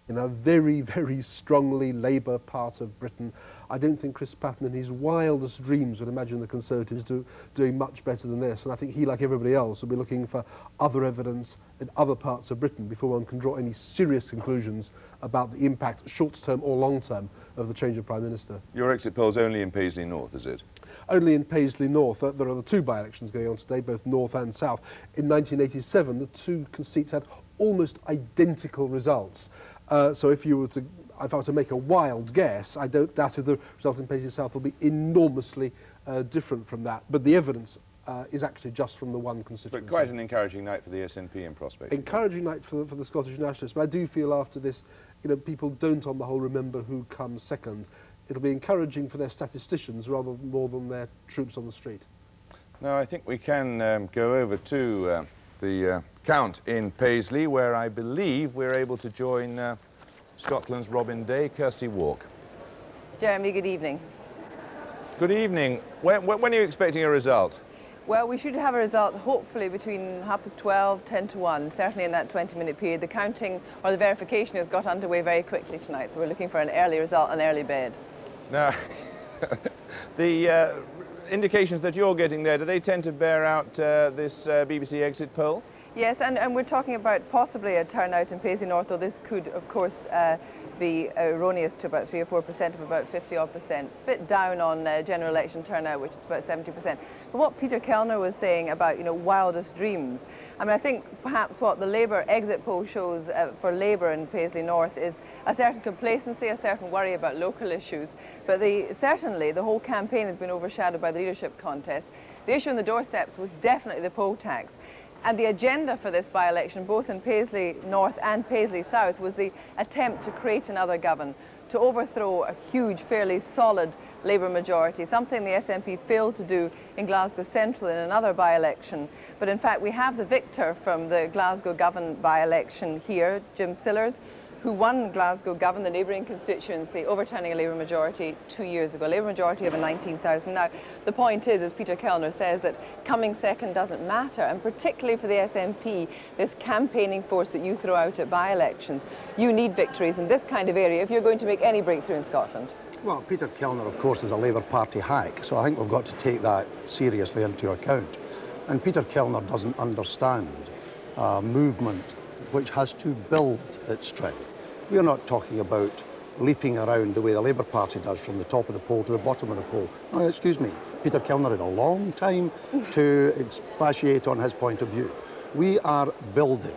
in a very, very strongly Labour part of Britain. I don't think Chris Patten in his wildest dreams would imagine the Conservatives doing much better than this. And I think he, like everybody else, will be looking for other evidence in other parts of Britain before one can draw any serious conclusions about the impact, short-term or long-term, of the change of Prime Minister. Your exit poll's only in Paisley North, is it? Only in Paisley North. There are the two by-elections going on today, both North and South. In 1987, the two seats had almost identical results. So if I were to make a wild guess, I don't doubt if the result in Paisley South will be enormously different from that. But the evidence is actually just from the one constituency. But quite an encouraging night for the SNP in prospect. Encouraging night for the Scottish Nationalists. But I do feel after this, you know, people don't on the whole remember who comes second. It'll be encouraging for their statisticians rather more than their troops on the street. Now, I think we can go over to the count in Paisley, where I believe we're able to join Scotland's Robin Day, Kirsty Walk. Jeremy, good evening. Good evening. When are you expecting a result? Well, we should have a result hopefully between 12:30, 10 to 1, certainly in that 20-minute period. The counting or the verification has got underway very quickly tonight, so we're looking for an early result, an early bed. Now, the indications that you're getting there, do they tend to bear out this BBC exit poll? Yes, and we're talking about possibly a turnout in Paisley North, though this could, of course, be erroneous to about 3 or 4% of about 50-odd%. Bit down on general election turnout, which is about 70%. But what Peter Kellner was saying about, you know, wildest dreams, I mean, I think perhaps what the Labour exit poll shows for Labour in Paisley North is a certain complacency, a certain worry about local issues. But certainly the whole campaign has been overshadowed by the leadership contest. The issue on the doorsteps was definitely the poll tax. And the agenda for this by-election, both in Paisley North and Paisley South, was the attempt to create another government, to overthrow a huge, fairly solid Labour majority, something the SNP failed to do in Glasgow Central in another by-election. But in fact, we have the victor from the Glasgow Govan by-election here, Jim Sillars, who won Glasgow Govan, the neighbouring constituency, overturning a Labour majority 2 years ago, a Labour majority of 19,000. Now, the point is, as Peter Kellner says, that coming second doesn't matter, and particularly for the SNP, this campaigning force that you throw out at by-elections, you need victories in this kind of area if you're going to make any breakthrough in Scotland. Well, Peter Kellner, of course, is a Labour Party hack, so I think we've got to take that seriously into account. And Peter Kellner doesn't understand a movement which has to build its strength. We are not talking about leaping around the way the Labour Party does from the top of the poll to the bottom of the poll. No, excuse me, Peter Kellner had a long time to expatiate on his point of view. We are building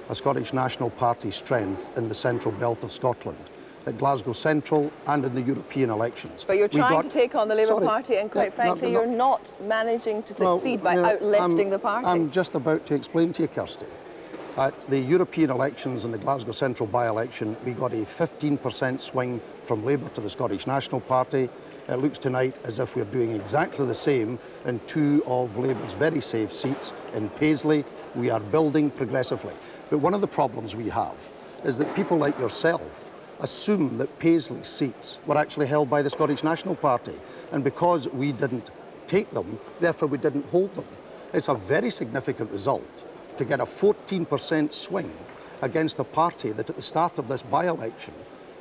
a Scottish National Party strength in the central belt of Scotland, at Glasgow Central and in the European elections. But you're trying to take on the Labour Party, and quite frankly, you're not managing to succeed by outlifting the party. I'm just about to explain to you, Kirsty. At the European elections and the Glasgow Central by-election, we got a 15% swing from Labour to the Scottish National Party. It looks tonight as if we're doing exactly the same in two of Labour's very safe seats in Paisley. We are building progressively. But one of the problems we have is that people like yourself assume that Paisley seats were actually held by the Scottish National Party. And because we didn't take them, therefore we didn't hold them. It's a very significant result to get a 14% swing against a party that at the start of this by-election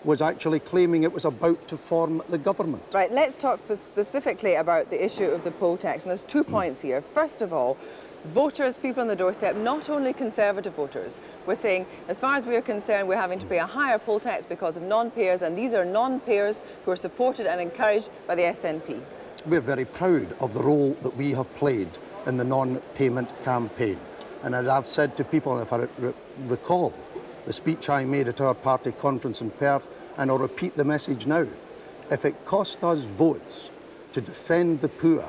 was actually claiming it was about to form the government. Right, let's talk specifically about the issue of the poll tax, and there's 2 points here. First of all, voters, people on the doorstep, not only Conservative voters, we're saying, as far as we're concerned, we're having to pay a higher poll tax because of non-payers, and these are non-payers who are supported and encouraged by the SNP. We're very proud of the role that we have played in the non-payment campaign. And as I've said to people, and if I recall the speech I made at our party conference in Perth, and I'll repeat the message now, if it cost us votes to defend the poor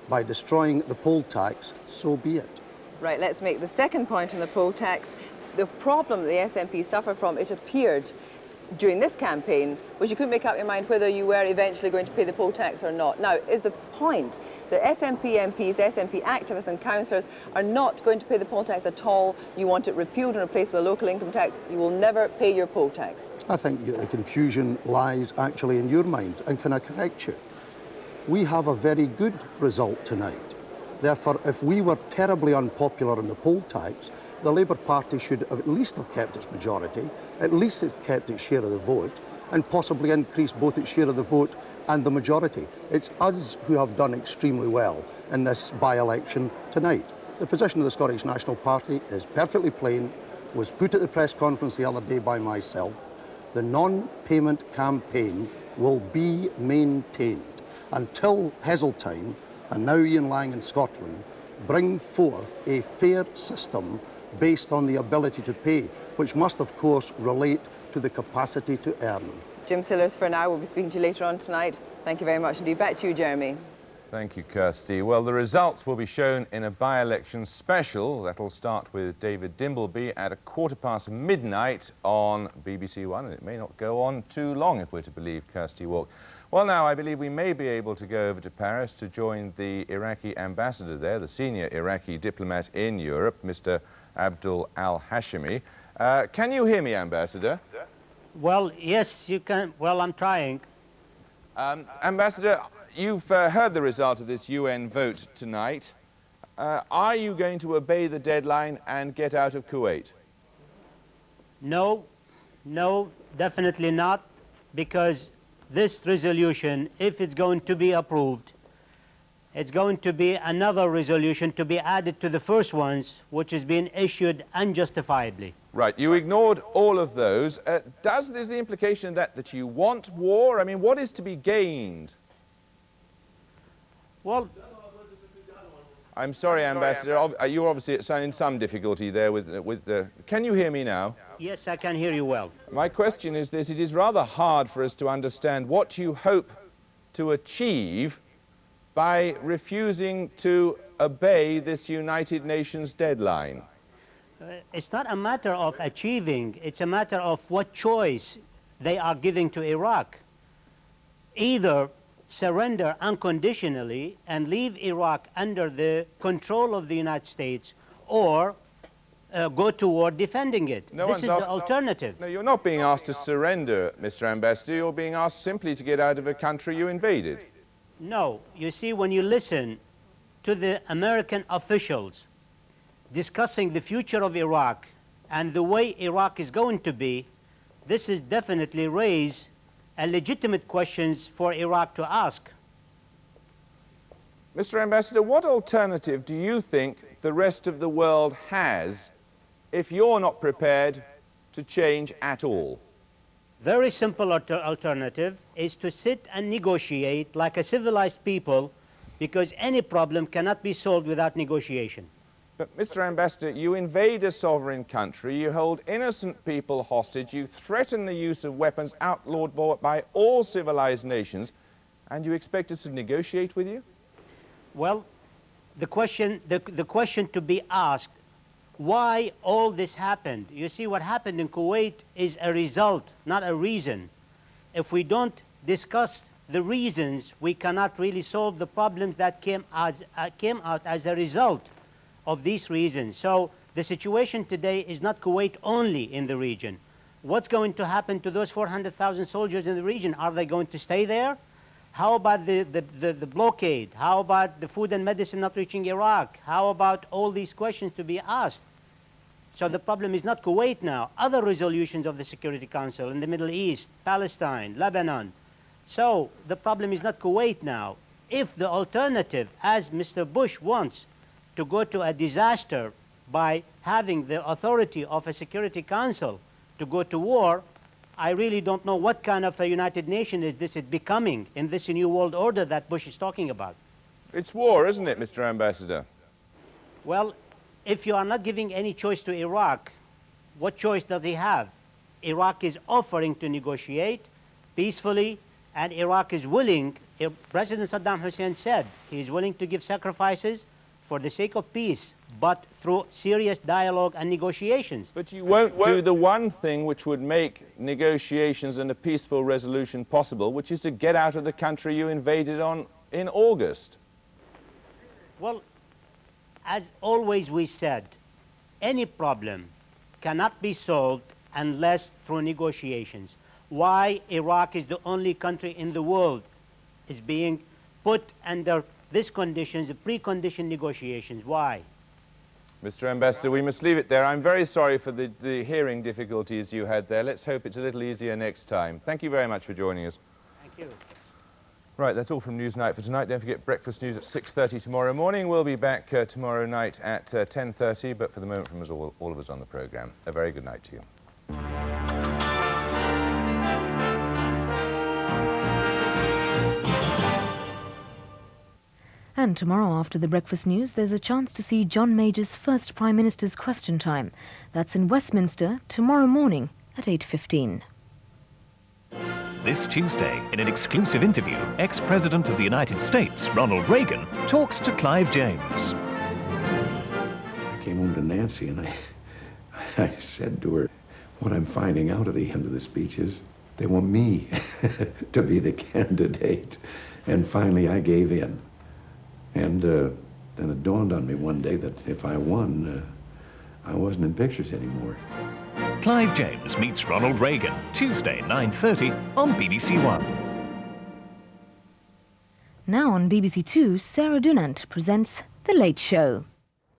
by destroying the poll tax, so be it. Right, let's make the second point on the poll tax. The problem the SNP suffer from, it appeared during this campaign, was you couldn't make up your mind whether you were eventually going to pay the poll tax or not. Now, is the point that SNP MPs, SNP activists and councillors are not going to pay the poll tax at all? You want it repealed and replaced with a local income tax. You will never pay your poll tax. I think the confusion lies actually in your mind. And can I correct you? We have a very good result tonight. Therefore, if we were terribly unpopular on the poll tax, the Labour Party should have at least have kept its majority, at least have kept its share of the vote, and possibly increased both its share of the vote and the majority. It's us who have done extremely well in this by-election tonight. The position of the Scottish National Party is perfectly plain, was put at the press conference the other day by myself. The non-payment campaign will be maintained until Heseltine, and now Ian Lang in Scotland, bring forth a fair system based on the ability to pay, which must of course relate to the capacity to earn. Jim Sillars for now. We'll be speaking to you later on tonight. Thank you very much indeed. Back to you, Jeremy. Thank you, Kirsty. Well, the results will be shown in a by-election special that'll start with David Dimbleby at midnight on BBC2, and it may not go on too long if we're to believe Kirsty Walk. Well, now, I believe we may be able to go over to Paris to join the Iraqi ambassador there, the senior Iraqi diplomat in Europe, Mr. Abdul Al-Hashimi. Can you hear me, Ambassador? Well, yes, you can. Well, I'm trying. Ambassador, you've heard the result of this UN vote tonight. Are you going to obey the deadline and get out of Kuwait? No, definitely not, because this resolution, if it's going to be approved, it's going to be another resolution to be added to the first ones, which has been issued unjustifiably. Right, you ignored all of those. Is the implication that you want war? I mean, what is to be gained? Well, I'm sorry, Ambassador. You're obviously in some difficulty there with the... Can you hear me now? yes, I can hear you well. My question is this. It is rather hard for us to understand what you hope to achieve by refusing to obey this United Nations deadline. It's not a matter of achieving. It's a matter of what choice they are giving to Iraq. Either surrender unconditionally and leave Iraq under the control of the United States, or go to war defending it. This is the alternative. No, you're not being asked to surrender, Mr. Ambassador. You're being asked simply to get out of a country you invaded. No, you see, when you listen to the American officials discussing the future of Iraq and the way Iraq is going to be, this is definitely raise a legitimate questions for Iraq to ask. Mr. Ambassador, what alternative do you think the rest of the world has if you're not prepared to change at all? Very simple alternative is to sit and negotiate like a civilized people, because any problem cannot be solved without negotiation. But, Mr. Ambassador, you invade a sovereign country, you hold innocent people hostage, you threaten the use of weapons outlawed by all civilized nations, and you expect us to negotiate with you? Well, the question to be asked, why all this happened? You see, what happened in Kuwait is a result, not a reason. If we don't discuss the reasons, we cannot really solve the problems that came out as a result of these reasons. So the situation today is not Kuwait only in the region. What's going to happen to those 400,000 soldiers in the region? Are they going to stay there? How about the blockade? How about the food and medicine not reaching Iraq? How about all these questions to be asked? So the problem is not Kuwait now. Other resolutions of the Security Council in the Middle East, Palestine, Lebanon. So the problem is not Kuwait now. If the alternative, as Mr. Bush wants, to go to a disaster by having the authority of a Security Council to go to war, I really don't know what kind of a United Nations is this becoming in this new world order that Bush is talking about. It's war, isn't it, Mr. Ambassador? Well, if you are not giving any choice to Iraq, what choice does he have? Iraq is offering to negotiate peacefully, and Iraq is willing. President Saddam Hussein said he is willing to give sacrifices for the sake of peace, but through serious dialogue and negotiations. But you won't do the one thing which would make negotiations and a peaceful resolution possible, which is to get out of the country you invaded in August. Well, as always we said, any problem cannot be solved unless through negotiations. Why Iraq is the only country in the world is being put under these conditions, the precondition negotiations. Why? Mr. Ambassador, we must leave it there. I'm very sorry for the hearing difficulties you had there. Let's hope it's a little easier next time. Thank you very much for joining us. Thank you. Right, that's all from Newsnight for tonight. Don't forget breakfast news at 6:30 tomorrow morning. We'll be back tomorrow night at 10:30, but for the moment from us all of us on the programme, a very good night to you. And tomorrow after the breakfast news, there's a chance to see John Major's first Prime Minister's Question Time. That's in Westminster tomorrow morning at 8:15. This Tuesday, in an exclusive interview, ex-President of the United States, Ronald Reagan, talks to Clive James. I came home to Nancy and I said to her, what I'm finding out at the end of the speech is they want me to be the candidate. And finally I gave in. And then it dawned on me one day that if I won, I wasn't in pictures anymore. Clive James meets Ronald Reagan, Tuesday, 9:30 on BBC1. Now on BBC2, Sarah Dunant presents The Late Show.